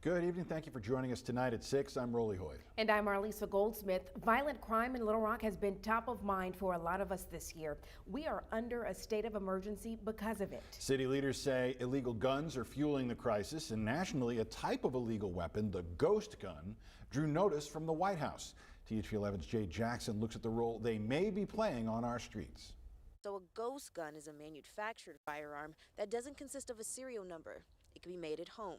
Good evening. Thank you for joining us tonight at 6. I'm Rolly Hoyt. And I'm Marlisa Goldsmith. Violent crime in Little Rock has been top of mind for a lot of us this year. We are under a state of emergency because of it. City leaders say illegal guns are fueling the crisis, and nationally, a type of illegal weapon, the ghost gun, drew notice from the White House. THV 11's Jay Jackson looks at the role they may be playing on our streets. So a ghost gun is a manufactured firearm that doesn't consist of a serial number. It can be made at home.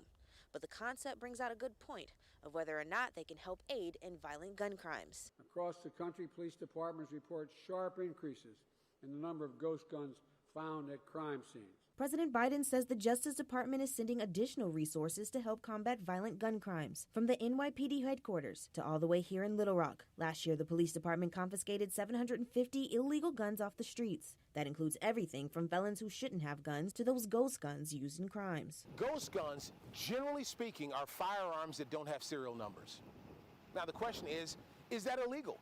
But the concept brings out a good point of whether or not they can help aid in violent gun crimes. Across the country, police departments report sharp increases in the number of ghost guns found at crime scenes. President Biden says the Justice Department is sending additional resources to help combat violent gun crimes, from the NYPD headquarters to all the way here in Little Rock. Last year, the police department confiscated 750 illegal guns off the streets. That includes everything from felons who shouldn't have guns to those ghost guns used in crimes. Ghost guns, generally speaking, are firearms that don't have serial numbers. Now, the question is that illegal?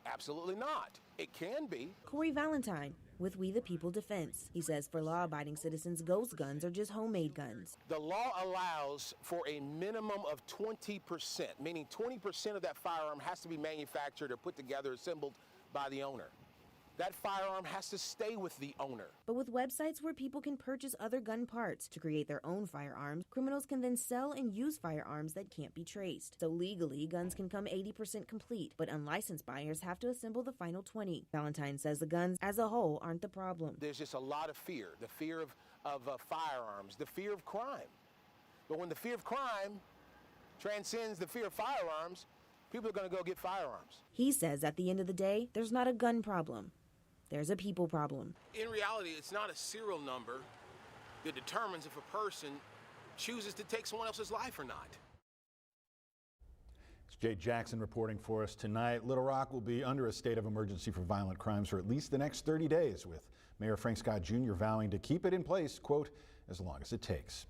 Absolutely not. It can be. Corey Valentine with We the People Defense. He says for law-abiding citizens, ghost guns are just homemade guns. The law allows for a minimum of 20%, meaning 20% of that firearm has to be manufactured or put together, assembled by the owner. That firearm has to stay with the owner. But with websites where people can purchase other gun parts to create their own firearms, criminals can then sell and use firearms that can't be traced. So legally, guns can come 80% complete, but unlicensed buyers have to assemble the final 20. Valentine says the guns as a whole aren't the problem. There's just a lot of fear, the fear of firearms, the fear of crime. But when the fear of crime transcends the fear of firearms, people are going to go get firearms. He says at the end of the day, there's not a gun problem. There's a people problem. In reality, it's not a serial number that determines if a person chooses to take someone else's life or not. It's Jay Jackson reporting for us tonight. Little Rock will be under a state of emergency for violent crimes for at least the next 30 days, with Mayor Frank Scott Jr. vowing to keep it in place, quote, as long as it takes.